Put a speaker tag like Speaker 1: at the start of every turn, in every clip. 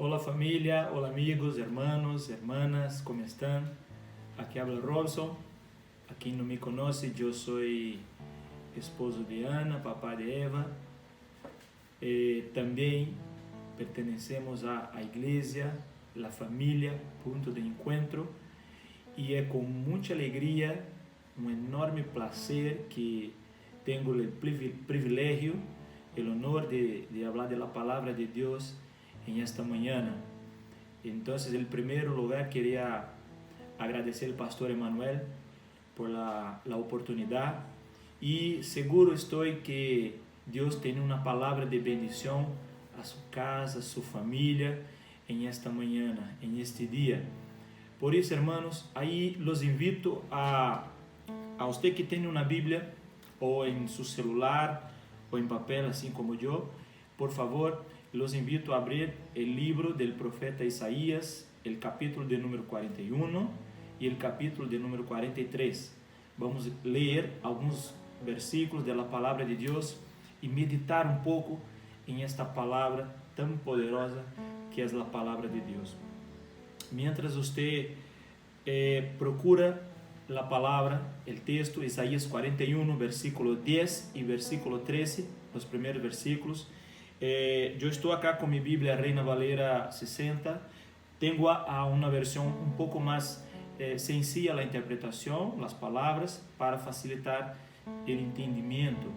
Speaker 1: Hola familia, hola amigos, hermanos, hermanas, ¿cómo están? Aquí habla Robson. A quien no me conoce, yo soy esposo de Ana, papá de Eva. También pertenecemos a iglesia, la familia, punto de encuentro. Y es con mucha alegría, un enorme placer que tengo el privilegio, el honor de hablar de la palabra de Dios en esta mañana. Entonces, en primer lugar, quería agradecer al pastor Emanuel por la oportunidad y seguro estoy que Dios tiene una palabra de bendición a su casa, a su familia en esta mañana, en este día. Por eso, hermanos, ahí los invito a usted que tiene una Biblia o en su celular o en papel, así como yo, por favor, los invito a abrir el libro del profeta Isaías, el capítulo de número 41 y el capítulo de número 43. Vamos a leer algunos versículos de la palabra de Dios y meditar un poco en esta palabra tan poderosa que es la palabra de Dios. Mientras usted procura la palabra, el texto, Isaías 41, versículo 10 y versículo 13, los primeros versículos. Yo estoy acá con mi Biblia Reina Valera 60. Tengo a una versión un poco más sencilla la interpretación, las palabras, para facilitar el entendimiento.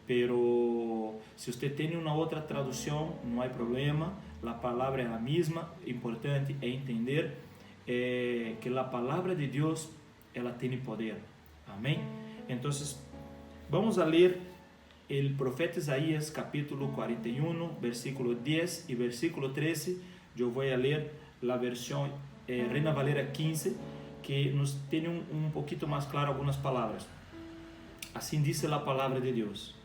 Speaker 1: Pero si usted tiene una otra traducción, no hay problema, la palabra es la misma. Importante es entender que la palabra de Dios, ela tiene poder. Amén. Entonces, vamos a leer el profeta Isaías capítulo 41, versículo 10 y versículo 13. Yo voy a leer la versión Reina Valera 15, que nos tiene un poquito más claro algunas palabras. Así dice la palabra de Dios.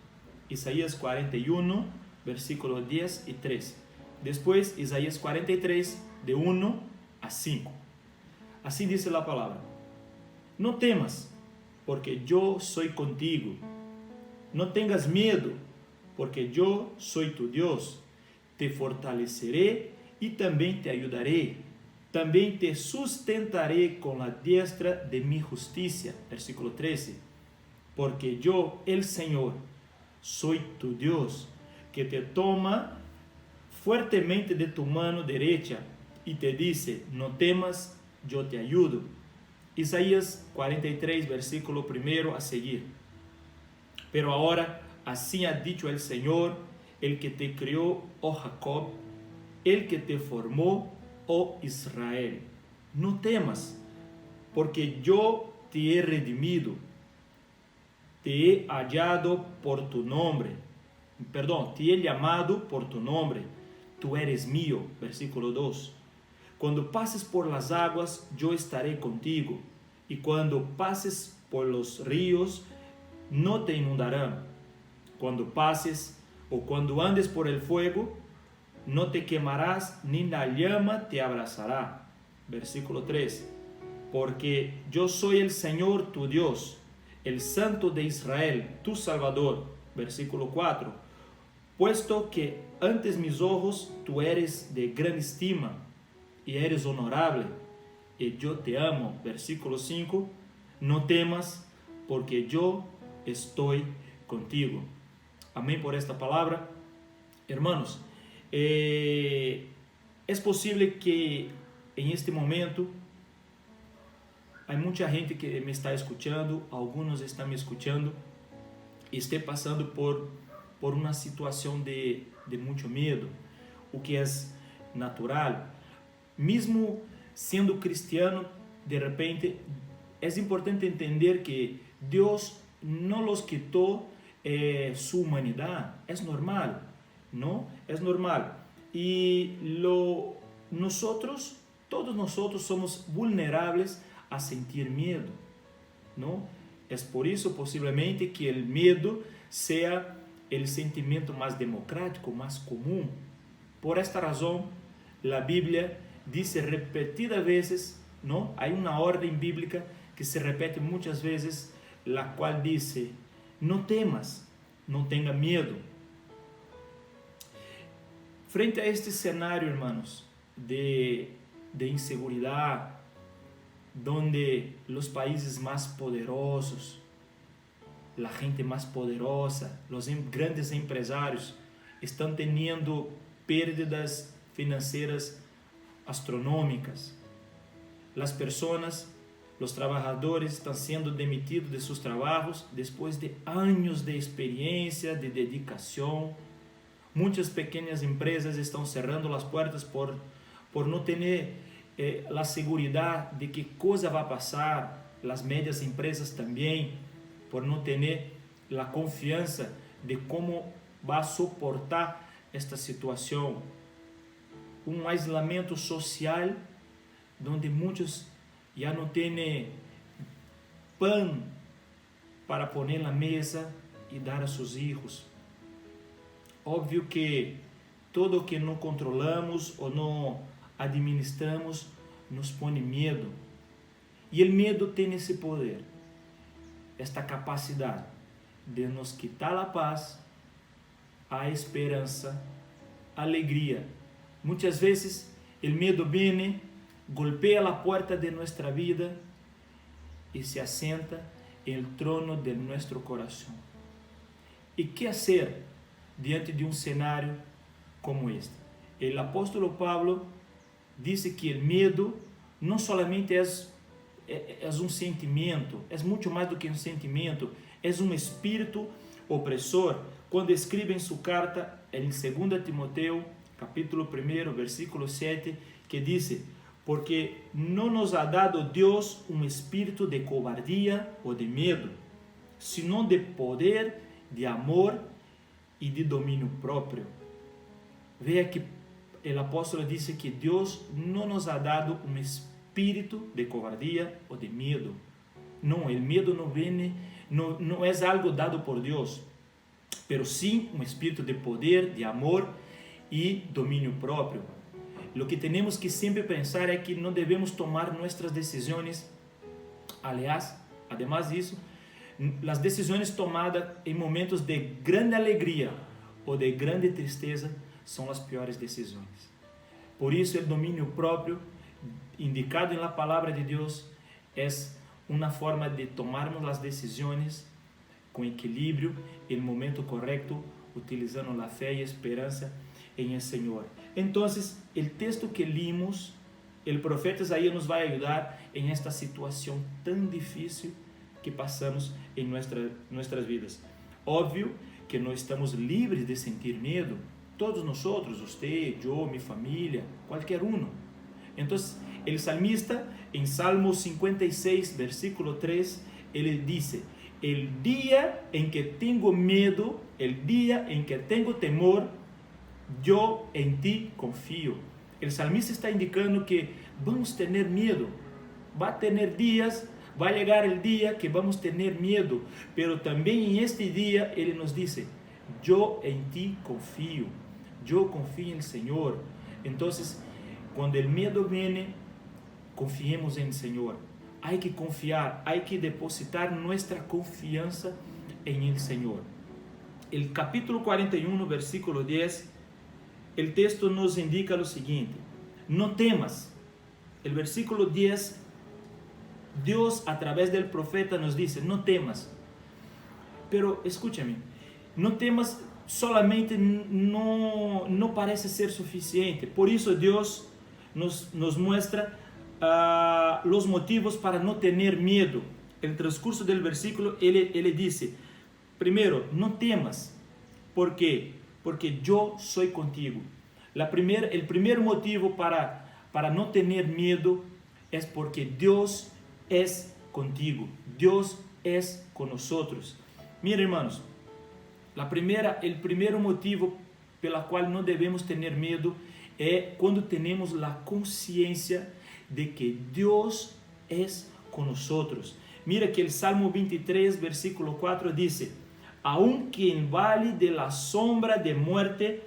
Speaker 1: Isaías 41, versículo 10 y 13. Después, Isaías 43, de 1 a 5. Así dice la palabra. No temas, porque yo soy contigo. No tengas miedo, porque yo soy tu Dios. Te fortaleceré y también te ayudaré. También te sustentaré con la diestra de mi justicia. Versículo 13. Porque yo, el Señor, soy tu Dios, que te toma fuertemente de tu mano derecha y te dice, no temas, yo te ayudo. Isaías 43, versículo 1 a seguir. Pero ahora, así ha dicho el Señor, el que te crió, oh Jacob, el que te formó, oh Israel. No temas, porque yo te he redimido, te he hallado por tu nombre. Te he llamado por tu nombre. Tú eres mío. Versículo 2. Cuando pases por las aguas, yo estaré contigo. Y cuando pases por los ríos, no te inundarán. Cuando pases o cuando andes por el fuego, no te quemarás, ni la llama te abrazará. Versículo 3. Porque yo soy el Señor tu Dios, el Santo de Israel, tu Salvador. Versículo 4. Puesto que ante mis ojos tú eres de gran estima y eres honorable, y yo te amo. Versículo 5. No temas, porque yo estoy contigo. Amén por esta palabra. Hermanos, es posible que en este momento hay mucha gente que me está escuchando, algunos están me escuchando y esté pasando por una situación de mucho miedo, o que es natural. Mesmo sendo cristiano, de repente es importante entender que Dios no los quitó su humanidad. Es normal, ¿no? Es normal. Y todos nosotros somos vulnerables a sentir miedo, ¿no? Es por eso posiblemente que el miedo sea el sentimiento más democrático, más común. Por esta razón, la Biblia dice repetidas veces, ¿no? Hay una orden bíblica que se repite muchas veces, la cual dice, no temas, no tenga miedo. Frente a este cenário, hermanos, de inseguridad, donde los países más poderosos, la gente más poderosa, los grandes empresarios están teniendo pérdidas financieras astronómicas. Las personas, los trabajadores están siendo demitidos de sus trabajos después de años de experiencia, de dedicación. Muchas pequeñas empresas están cerrando las puertas por no tener la seguridad de qué cosa va a pasar. Las medias empresas también, por no tener la confianza de cómo va a soportar esta situación. Un aislamiento social donde muchos ya no tienen pan para poner en la mesa y dar a sus hijos. Óbvio que todo que não controlamos ou não administramos nos põe medo. E o medo tem esse poder, esta capacidade de nos quitar a paz, a esperança, a alegria. Muitas vezes o medo vem, golpea a porta de nossa vida e se assenta no trono de nosso coração. E que fazer diante de um cenário como este? O apóstolo Pablo disse que o medo não solamente é um sentimento, é muito mais do que um sentimento, é um espírito opressor. Quando escreve em sua carta, em 2 Timoteo, capítulo 1, versículo 7, que diz: porque não nos ha dado Deus um espírito de covardia ou de medo, senão de poder, de amor e de domínio próprio. Veja que o apóstolo disse que Deus não nos ha dado um espírito de covardia ou de medo. Não, o medo não é algo dado por Deus, pero sim um espírito de poder, de amor e domínio próprio. Lo que temos que sempre pensar é que não devemos tomar nossas decisões. Aliás, además disso, as decisões tomadas em momentos de grande alegria ou de grande tristeza são as piores decisões. Por isso, o domínio próprio, indicado na palavra de Deus, é uma forma de tomarmos as decisões com equilíbrio, em momento correto, utilizando a fé e a esperança em el Senhor. Então, o texto que limos, o profeta Isaías nos vai ajudar em esta situação tão difícil que passamos em nossas vidas. Óbvio que não estamos livres de sentir medo, todos nós, você, eu, minha família, qualquer um. Então, o salmista, em Salmo 56, versículo 3, ele diz: el dia em que tenho medo, el dia em que tenho temor, eu em ti confio. O salmista está indicando que vamos ter medo, vai ter dias, vai chegar o dia que vamos ter medo, pero também em este dia ele nos diz: eu em ti confio, eu confio no Senhor. Então, quando o medo vem, confiemos em Senhor. Há que confiar, há que depositar nossa confiança em el Senhor. O capítulo 41, versículo 10, o texto nos indica o seguinte: não temas. O versículo 10, Deus, a través del profeta, nos diz: não temas. Pero escúchame, não temas solamente não parece ser suficiente. Por isso Deus nos mostra os motivos para não ter medo. No transcurso do versículo, ele disse: primeiro, não temas. ¿Por quê? Porque eu sou contigo. O primeiro motivo para não ter medo é porque Deus é contigo. Deus é conosco. Mira, hermanos, o primeiro motivo pela qual não devemos ter medo é quando temos a consciência de que Deus é conosco. Mira que o Salmo 23, versículo 4 diz: aunque en vale de la sombra de muerte,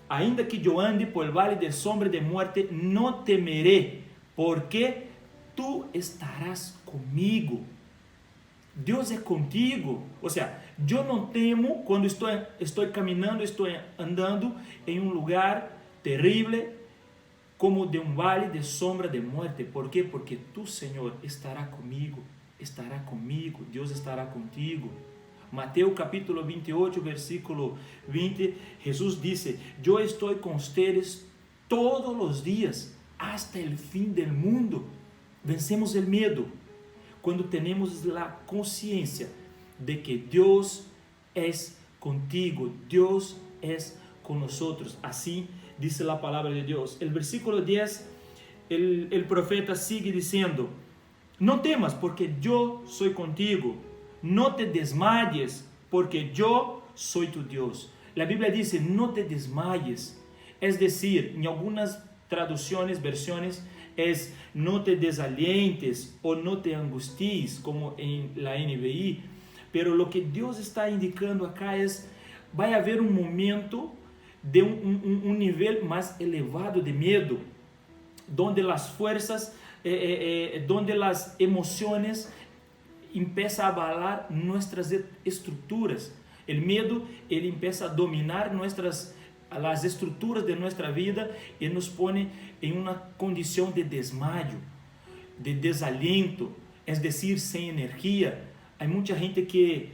Speaker 1: ainda que eu ande por el vale de sombra de muerte, não temeré, porque tu estarás comigo. Deus é contigo. Ou seja, Eu não temo quando estou caminhando, estou andando em um lugar terrível, como de um vale de sombra de muerte. ¿Por quê? Porque tu, Senhor, estará comigo, Deus estará contigo. Mateus capítulo 28, versículo 20, Jesus disse: Eu estou com vocês todos os dias, hasta el fim del mundo. Vencemos o medo quando temos a consciência de que Deus é contigo, Deus é con nosotros. Así dice la palabra de Dios. El versículo 10, el profeta sigue diciendo: no temas, porque yo soy contigo. No te desmayes, porque yo soy tu Dios. La Biblia dice: no te desmayes. Es decir, en algunas traducciones, versiones, es no te desalientes o no te angusties, como en la NVI. Pero lo que Dios está indicando acá es: vai haver um momento de um nível mais elevado de medo, donde as forças, donde as emoções empiezam a abalar nossas estruturas. O medo, ele empieza a dominar as estruturas de nossa vida e nos põe em uma condição de desmaio, de desaliento, es decir, sem energia. Há muita gente que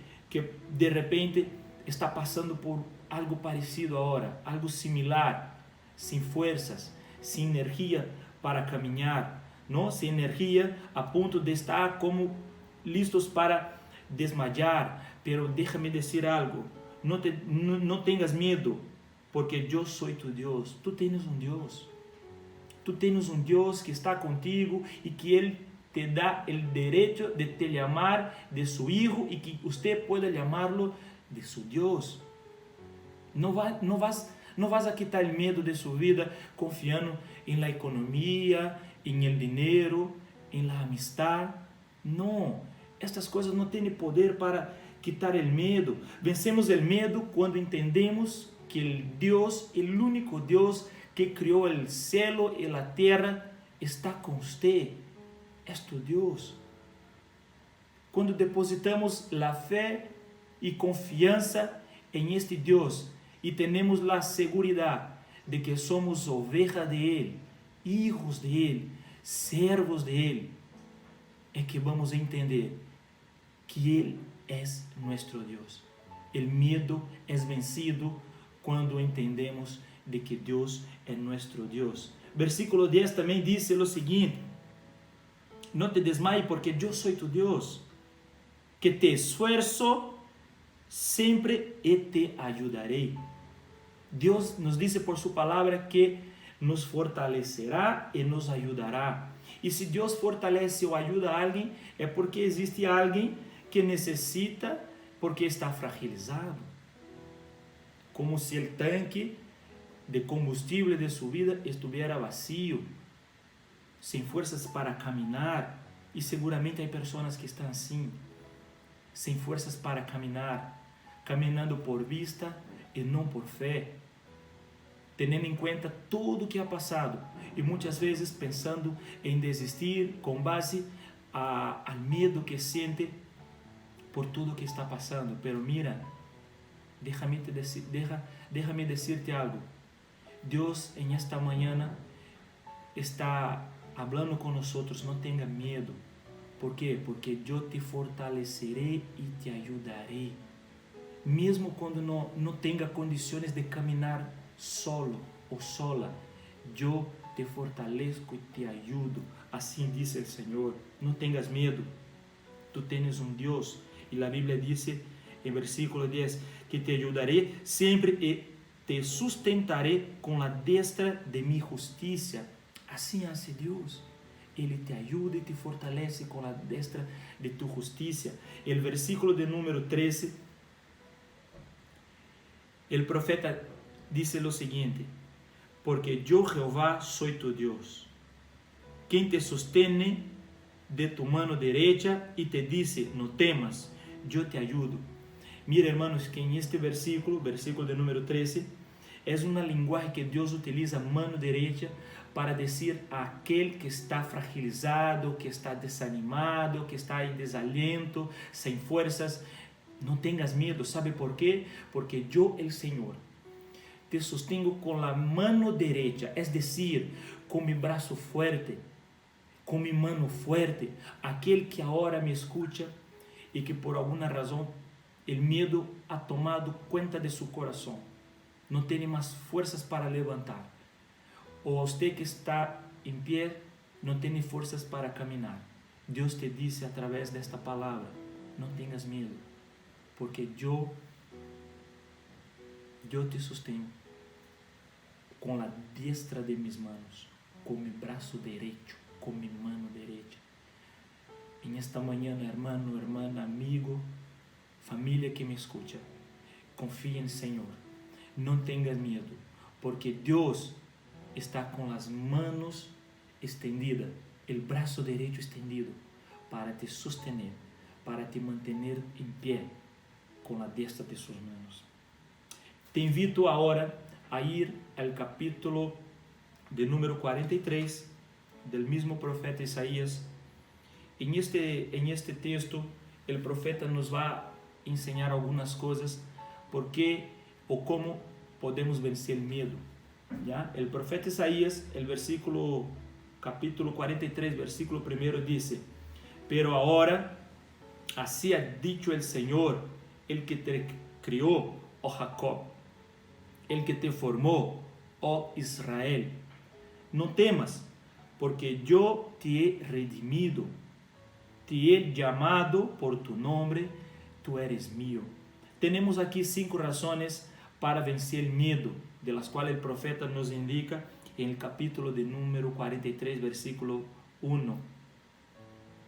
Speaker 1: de repente está passando por algo parecido agora, algo similar, sem forças, sem energia para caminhar, não? Sem energia a ponto de estar como listos para desmayar. Pero déjame dizer algo: não tenhas medo, porque eu sou tu Deus. Tu tens um Deus. Tu tens um Deus que está contigo e que Ele te dá o direito de te chamar de su hijo e que você pueda llamarlo de su Deus. Não vas a quitar o medo de sua vida confiando em la economia, em el dinheiro, em la amistad. Não, estas coisas não têm poder para quitar o medo. Vencemos o medo quando entendemos que o Deus, o único Deus que criou o céu e a terra, está com você. É tu Deus. Quando depositamos a fé e confiança em este Deus e temos a segurança de que somos ovejas de Ele, hijos de Ele, servos de Ele, é que vamos entender que Ele é nosso Deus. O medo é vencido quando entendemos de que Deus é nosso Deus. Versículo 10 também diz o seguinte: no te desmayes, porque yo soy tu Dios, que te esfuerzo siempre y te ayudaré. Dios nos dice por su palabra que nos fortalecerá y nos ayudará. Y si Dios fortalece o ayuda a alguien, es porque existe alguien que necesita, porque está fragilizado. Como si el tanque de combustible de su vida estuviera vacío, sem forças para caminhar. E seguramente há pessoas que estão assim, sem forças para caminhar, caminhando por vista e não por fé, tendo em conta tudo o que ha passado e muitas vezes pensando em desistir com base ao medo que sente por tudo o que está passando. Pero mira, déjame decirte algo: Deus em esta manhã está hablando con nosotros. No tenga miedo. ¿Por qué? Porque yo te fortaleceré y te ayudaré. Mesmo quando no tenga condiciones de caminar solo o sola, yo te fortalezco y te ayudo. Así dice el Señor. No tengas miedo. Tú tienes un Dios. Y la Biblia dice en versículo 10 que te ayudaré siempre y te sustentaré con la diestra de mi justicia. Assim hace Deus. Ele te ajuda e te fortalece com a destra de tu justiça. O versículo de número 13, o profeta dice lo seguinte: porque yo Jehová soy tu Dios, quien te sostiene de tu mano derecha y te dice: no temas, yo te ayudo. Mira, hermanos, que en este versículo de número 13, es una lenguaje que Dios utiliza, mano derecha, para dizer a aquele que está fragilizado, que está desanimado, que está em desaliento, sem forças: No tengas miedo. ¿Sabe por qué? Porque yo, el Señor, te sostengo con la mano derecha, es decir, con mi brazo fuerte, con mi mano fuerte. Aquel que ahora me escucha y que por alguna razón el miedo ha tomado cuenta de su corazón, no tiene más fuerzas para levantar, o usted que está en pie no tiene fuerzas para caminar. Dios te dice a través de esta palabra: no tengas miedo, porque yo te sostengo con la diestra de mis manos, con mi brazo derecho, con mi mano derecha. En esta mañana, hermano, hermana, amigo, familia que me escucha, confía en el Señor. No tengas miedo, porque Dios está con las manos extendidas, el brazo derecho extendido, para te sostener, para te mantener en pie con la diestra de sus manos. Te invito ahora a ir al capítulo de número 43 del mismo profeta Isaías. En este texto, el profeta nos va a enseñar algunas cosas, por qué o cómo podemos vencer el miedo. ¿Ya? El profeta Isaías, el capítulo 43, versículo 1 dice: pero ahora, así ha dicho el Señor, el que te crió, oh Jacob, el que te formó, oh Israel. No temas, porque yo te he redimido, te he llamado por tu nombre, tú eres mío. Tenemos aquí 5 razones para vencer el miedo, de las cuales el profeta nos indica en el capítulo de número 43, versículo 1.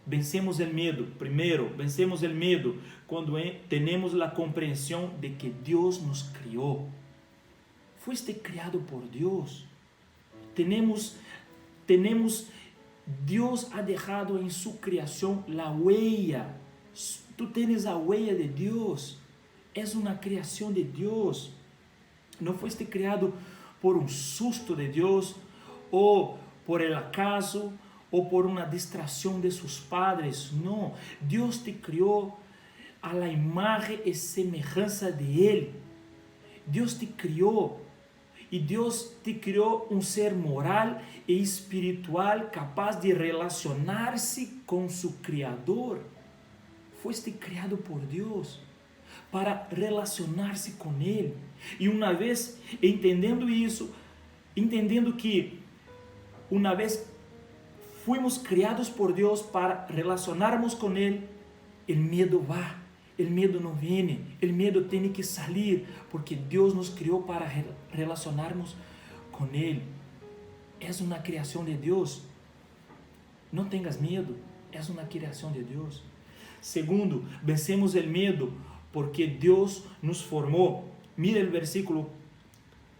Speaker 1: Vencemos el miedo. Primero, vencemos el miedo cuando tenemos la comprensión de que Dios nos crió. Fuiste criado por Dios. Tenemos, Dios ha dejado en su creación la huella. Tú tienes la huella de Dios. Es una creación de Dios. No fuiste criado por un susto de Dios, o por el acaso, o por una distracción de sus padres. No, Dios te crió a la imagen y semejanza de Él. Dios te crió, y Dios te crió un ser moral e espiritual capaz de relacionarse con su Criador. Fuiste criado por Dios para relacionarse con Él. E uma vez entendendo isso, entendendo que uma vez fuimos criados por Deus para relacionarmos com Ele, o medo vai, o medo não vem, o medo tem que sair, porque Deus nos criou para relacionarmos com Ele. É uma criação de Deus. Não tenhas medo, é uma criação de Deus. Segundo, vencemos o medo porque Deus nos formou. Mira el versículo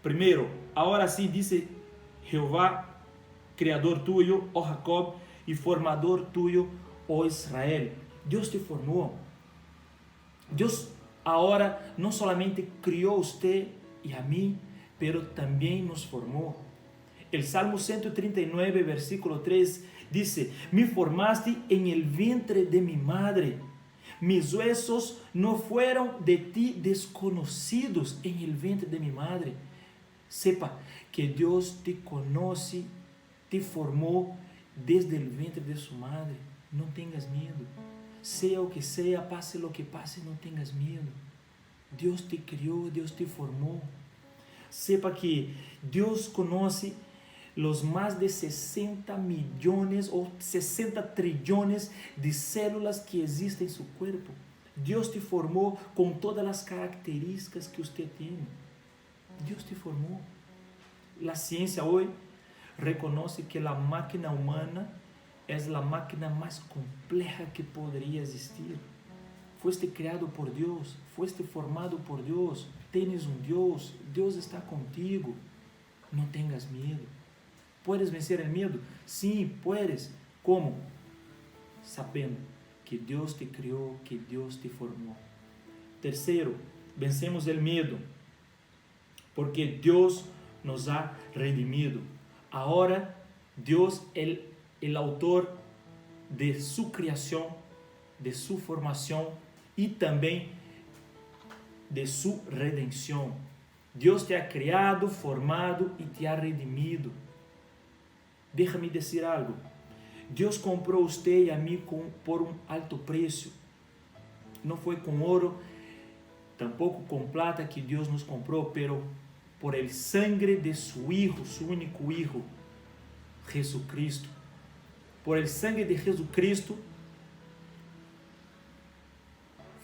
Speaker 1: 1. Ahora sí dice Jehová, creador tuyo, oh Jacob, y formador tuyo, oh Israel. Dios te formó. Dios ahora no solamente crió a usted y a mí, pero también nos formó. El Salmo 139, versículo 3 dice: me formaste en el vientre de mi madre. Mis huesos no fueron de ti desconocidos en el vientre de mi madre. Sepa que Dios te conoce, te formó desde el vientre de su madre. No tengas miedo. Sea o que sea, pase lo que pase, no tengas miedo. Dios te crió, Dios te formó. Sepa que Dios conoce los más de 60 millones o 60 trillones de células que existen en su cuerpo. Dios te formó con todas las características que usted tiene. Dios te formó. La ciencia hoy reconoce que la máquina humana es la máquina más compleja que podría existir. Fuiste creado por Dios, fuiste formado por Dios, tienes un Dios, Dios está contigo. No tengas miedo. ¿Puedes vencer el miedo? Sí, puedes. ¿Cómo? Sabiendo que Dios te crió, que Dios te formó. Tercero, vencemos el miedo porque Dios nos ha redimido. Ahora Dios, el autor de su creación, de su formación y también de su redención. Dios te ha creado, formado y te ha redimido. Déjame decir algo. Dios compró a usted y a mí por un alto precio. No fue con oro, tampoco con plata que Dios nos compró, pero por el sangre de su Hijo, su único Hijo, Jesucristo. Por el sangre de Jesucristo,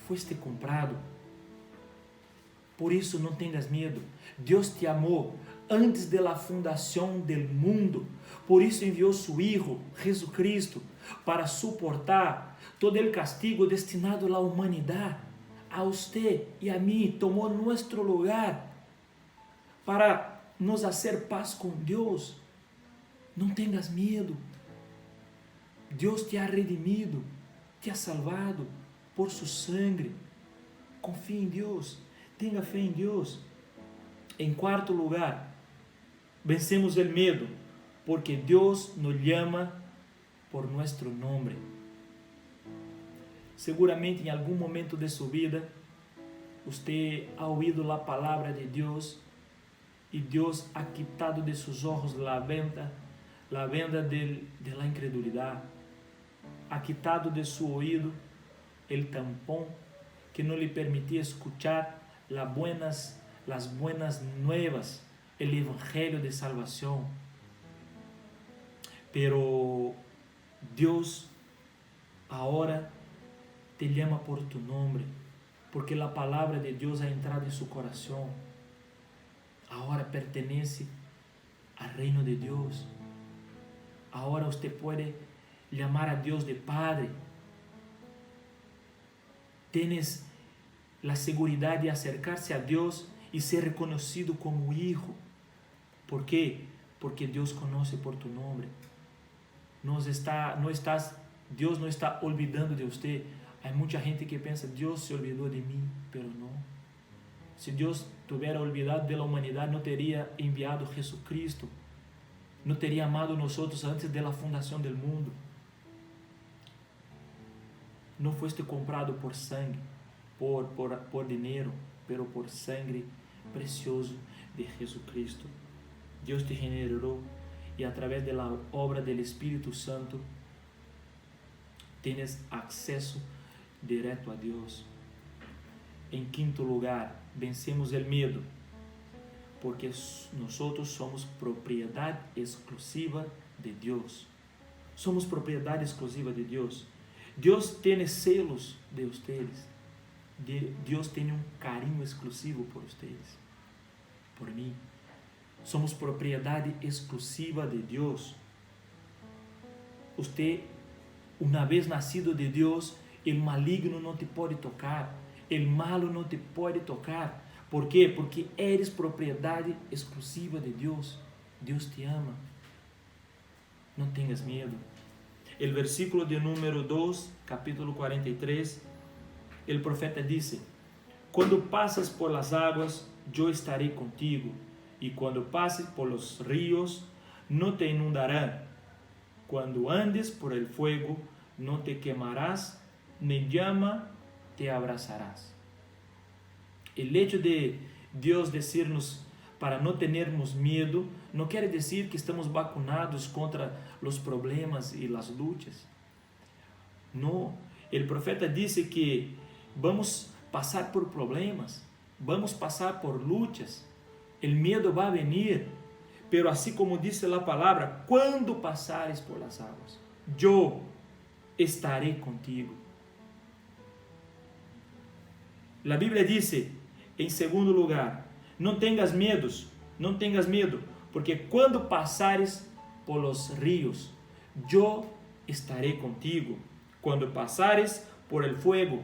Speaker 1: fuiste comprado. Por isso não tenhas medo. Deus te amou antes da fundação do mundo. Por isso enviou seu Hijo, Jesucristo, para suportar todo o castigo destinado à humanidade. A você e a mim, tomou nosso lugar para nos fazer paz com Deus. Não tenhas medo. Deus te ha redimido, te ha salvado por su sangre. Confie em Deus. Tenha fé em Deus. Em quarto lugar, vencemos o medo, porque Deus nos chama por nosso nome. Seguramente em algum momento de sua vida, você ha ouído a palavra de Deus e Deus ha quitado de seus olhos a venda de la incredulidade, ha quitado de seu ouído el tampón que não lhe permitia escuchar las buenas nuevas, el evangelio de salvación. Pero Dios ahora te llama por tu nombre, porque la palabra de Dios ha entrado en su corazón. Ahora pertenece al reino de Dios. Ahora usted puede llamar a Dios de Padre. Tienes la seguridad de acercarse a Dios y ser reconocido como hijo. ¿Por qué? Porque Dios conoce por tu nombre. Dios no está olvidando de usted. Hay mucha gente que piensa, Dios se olvidó de mí, pero no. Si Dios tuviera olvidado de la humanidad, no tería enviado a Jesucristo. No tería amado a nosotros antes de la fundación del mundo. No fuiste comprado por sangre, por dinero, pero por sangre precioso de Jesucristo. Dios te generó y a través de la obra del Espíritu Santo tienes acceso directo a Dios. En quinto lugar, vencemos el miedo, porque nosotros somos propiedad exclusiva de Dios. Somos propiedad exclusiva de Dios. Dios tiene celos de ustedes. Dios tiene un cariño exclusivo por ustedes, por mí. Somos propiedad exclusiva de Dios. Usted, una vez nacido de Dios, el maligno no te puede tocar, el malo no te puede tocar. ¿Por qué? Porque eres propiedad exclusiva de Dios. Dios te ama. No tengas miedo. El versículo de número 2, capítulo 43, el profeta dice: cuando pases por las aguas, yo estaré contigo, y cuando pases por los ríos, no te inundarán. Cuando andes por el fuego, no te quemarás, ni llama te abrazarás. El hecho de Dios decirnos para no tenermos miedo, no quiere decir que estamos vacunados contra los problemas y las luchas. No, el profeta dice que vamos a pasar por problemas, vamos a pasar por luchas, el miedo va a venir, pero así como dice la palabra, cuando pasares por las aguas, yo estaré contigo. La Biblia dice, en segundo lugar, no tengas miedo, porque cuando pasares por los ríos, yo estaré contigo. Cuando pasares por el fuego,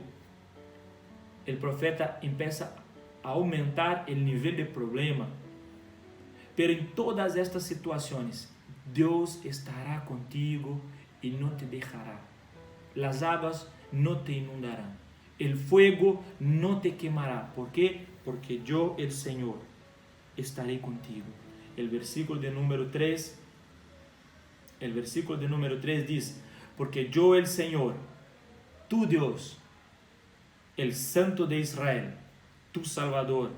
Speaker 1: el profeta empieza a aumentar el nivel de problema. Pero en todas estas situaciones, Dios estará contigo y no te dejará. Las aguas no te inundarán. El fuego no te quemará. ¿Por qué? Porque yo, el Señor, estaré contigo. El versículo de número 3 dice: porque yo, el Señor, tu Dios, el Santo de Israel, tu Salvador.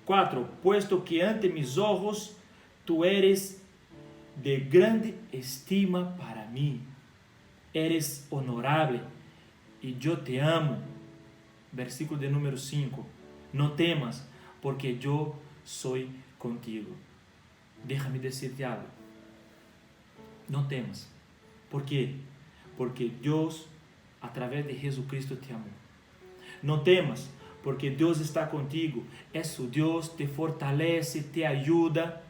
Speaker 1: 4. Puesto que ante mis ojos tú eres de grande estima para mí. Eres honorable y yo te amo. Versículo de número 5. No temas, porque yo soy contigo. Déjame decirte algo. No temas. ¿Por qué? Porque Dios, a través de Jesucristo, te amó. No temas, porque Dios está contigo. Es su Dios, te fortalece, te ayuda,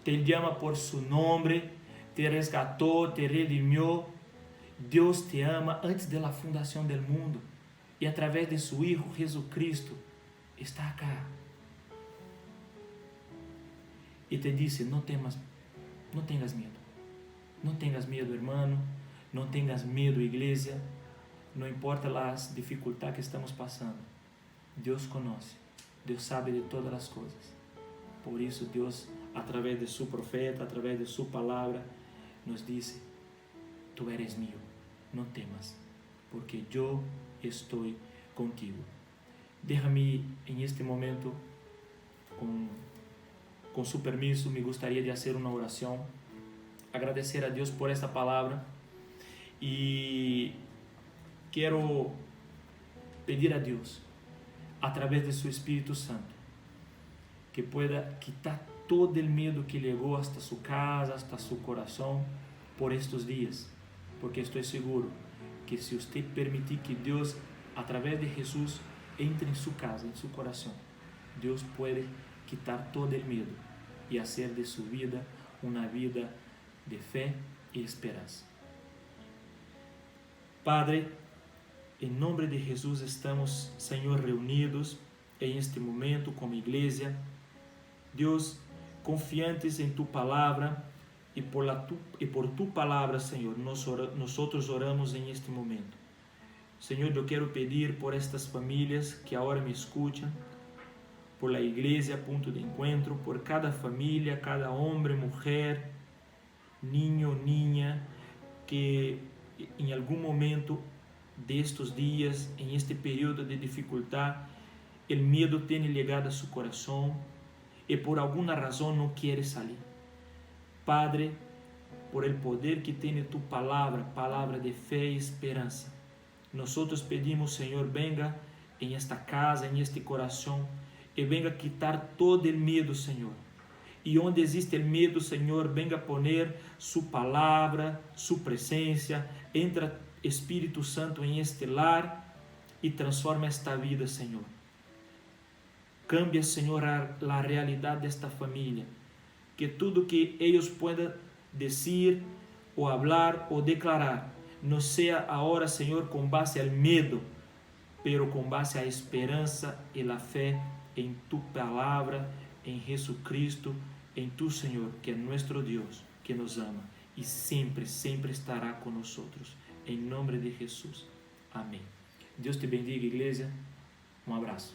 Speaker 1: te llama por su nombre, te rescató, te redimió. Dios te ama antes de la fundación del mundo. Y a través de su Hijo Jesucristo, está acá. Y te dice, no temas, no tengas miedo. No tengas miedo, hermano. No tengas miedo, iglesia. No importa las dificultades que estamos pasando. Dios conoce. Dios sabe de todas las cosas. Por eso Dios, a través de su profeta, a través de su palabra, nos dice, tú eres mío, no temas, porque yo estoy contigo. Déjame en este momento, con su permiso, me gustaría de hacer una oración, agradecer a Dios por esta palabra y quiero pedir a Dios, a través de su Espíritu Santo, que pueda quitar todo el miedo que llegó hasta su casa, hasta su corazón por estos días, porque estoy seguro que si usted permitir que Dios, a través de Jesús, entre en su casa, en su corazón, Dios puede quitar todo el miedo y hacer de su vida una vida de fe y esperanza. Padre, en nombre de Jesús estamos, Señor, reunidos en este momento como iglesia. Dios, confiantes en tu palabra y por tu palabra, Señor, nosotros oramos en este momento. Señor, yo quiero pedir por estas familias que ahora me escuchan, por la iglesia, punto de encuentro, por cada familia, cada hombre, mujer, niño, niña, que en algún momento de estos días, en este periodo de dificultad, el miedo tiene llegado a su corazón y por alguna razón no quiere salir. Padre, por el poder que tiene tu palabra, palabra de fe y esperanza, nosotros pedimos, Señor, venga en esta casa, en este corazón, y venga a quitar todo el miedo, Señor. Y donde existe el miedo, Señor, venga a poner su palabra, su presencia. Entra Espíritu Santo en este lar y transforma esta vida, Señor. Cambia, Señor, la realidad de esta familia. Que todo que ellos puedan decir o hablar o declarar no sea ahora, Señor, con base al miedo, pero con base a esperanza y la fe en tu palabra, en Jesucristo, en tu Señor, que es nuestro Dios, que nos ama y siempre, siempre estará con nosotros. En nombre de Jesús. Amén. Dios te bendiga, iglesia. Un abrazo.